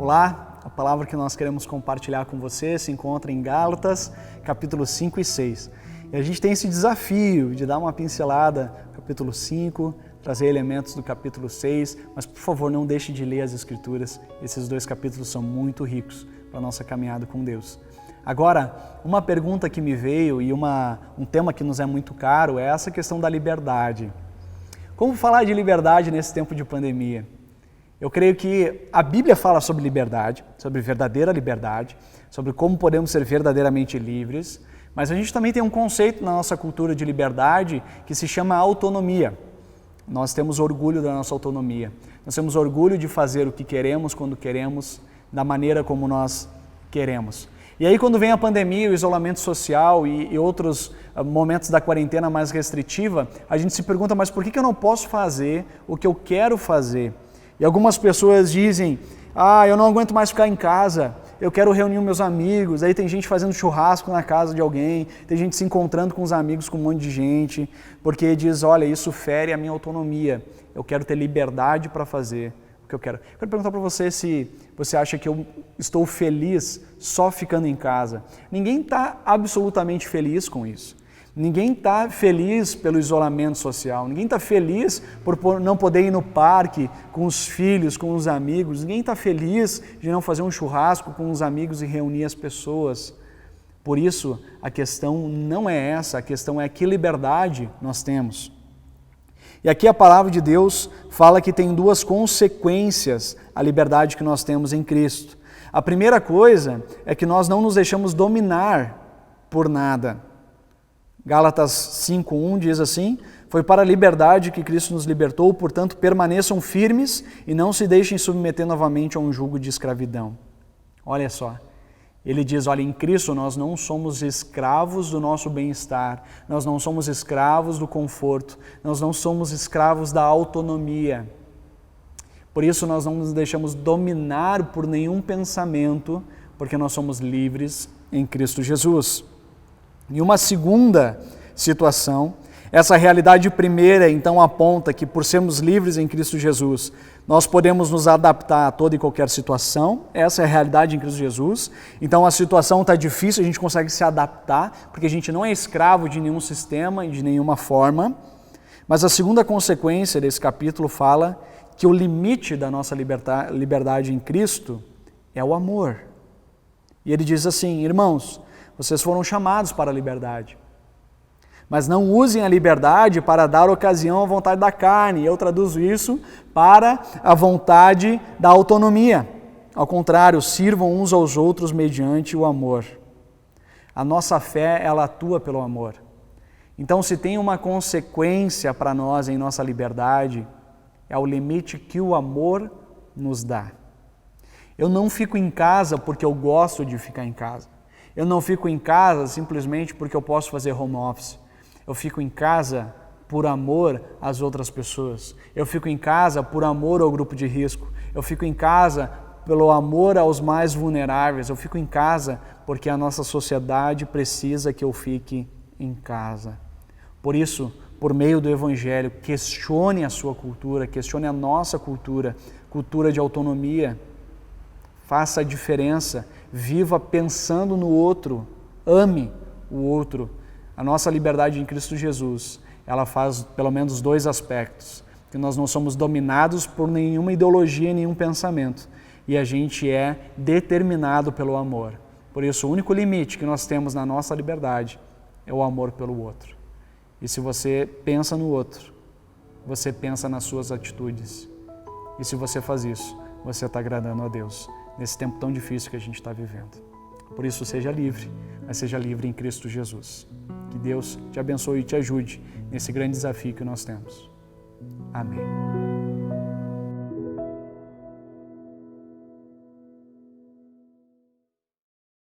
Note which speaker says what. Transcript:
Speaker 1: Olá, a palavra que nós queremos compartilhar com você se encontra em Gálatas, capítulos 5 e 6. E a gente tem esse desafio de dar uma pincelada no capítulo 5, trazer elementos do capítulo 6, mas por favor não deixe de ler as Escrituras, esses dois capítulos são muito ricos para a nossa caminhada com Deus. Agora, uma pergunta que me veio e um tema que nos é muito caro é essa questão da liberdade. Como falar de liberdade nesse tempo de pandemia? Eu creio que a Bíblia fala sobre liberdade, sobre verdadeira liberdade, sobre como podemos ser verdadeiramente livres, mas a gente também tem um conceito na nossa cultura de liberdade que se chama autonomia. Nós temos orgulho da nossa autonomia, nós temos orgulho de fazer o que queremos, quando queremos, da maneira como nós queremos. E aí quando vem a pandemia, o isolamento social e outros momentos da quarentena mais restritiva, a gente se pergunta, mas por que eu não posso fazer o que eu quero fazer? E algumas pessoas dizem, eu não aguento mais ficar em casa, eu quero reunir meus amigos, aí tem gente fazendo churrasco na casa de alguém, tem gente se encontrando com os amigos, com um monte de gente, porque diz, olha, isso fere a minha autonomia, eu quero ter liberdade para fazer o que eu quero. Eu quero perguntar para você se você acha que eu estou feliz só ficando em casa. Ninguém está absolutamente feliz com isso. Ninguém está feliz pelo isolamento social, ninguém está feliz por não poder ir no parque com os filhos, com os amigos, ninguém está feliz de não fazer um churrasco com os amigos e reunir as pessoas. Por isso, a questão não é essa, a questão é que liberdade nós temos. E aqui a palavra de Deus fala que tem duas consequências a liberdade que nós temos em Cristo. A primeira coisa é que nós não nos deixamos dominar por nada. Gálatas 5:1 diz assim, foi para a liberdade que Cristo nos libertou, portanto permaneçam firmes e não se deixem submeter novamente a um jugo de escravidão. Olha só, ele diz, olha, em Cristo nós não somos escravos do nosso bem-estar, nós não somos escravos do conforto, nós não somos escravos da autonomia. Por isso nós não nos deixamos dominar por nenhum pensamento, porque nós somos livres em Cristo Jesus. E uma segunda situação, essa realidade primeira então aponta que por sermos livres em Cristo Jesus, nós podemos nos adaptar a toda e qualquer situação, essa é a realidade em Cristo Jesus. Então a situação está difícil, a gente consegue se adaptar, porque a gente não é escravo de nenhum sistema e de nenhuma forma. Mas a segunda consequência desse capítulo fala que o limite da nossa liberdade em Cristo é o amor. E ele diz assim, irmãos, vocês foram chamados para a liberdade, mas não usem a liberdade para dar ocasião à vontade da carne. Eu traduzo isso para a vontade da autonomia. Ao contrário, sirvam uns aos outros mediante o amor. A nossa fé, ela atua pelo amor. Então, se tem uma consequência para nós em nossa liberdade, é o limite que o amor nos dá. Eu não fico em casa porque eu gosto de ficar em casa. Eu não fico em casa simplesmente porque eu posso fazer home office. Eu fico em casa por amor às outras pessoas. Eu fico em casa por amor ao grupo de risco. Eu fico em casa pelo amor aos mais vulneráveis. Eu fico em casa porque a nossa sociedade precisa que eu fique em casa. Por isso, por meio do Evangelho, questione a sua cultura, questione a nossa cultura, cultura de autonomia. Faça a diferença, viva pensando no outro, ame o outro. A nossa liberdade em Cristo Jesus, ela faz pelo menos dois aspectos, que nós não somos dominados por nenhuma ideologia, nenhum pensamento, e a gente é determinado pelo amor. Por isso, o único limite que nós temos na nossa liberdade é o amor pelo outro. E se você pensa no outro, você pensa nas suas atitudes. E se você faz isso, você está agradando a Deus nesse tempo tão difícil que a gente está vivendo. Por isso, seja livre, mas seja livre em Cristo Jesus. Que Deus te abençoe e te ajude nesse grande desafio que nós temos. Amém.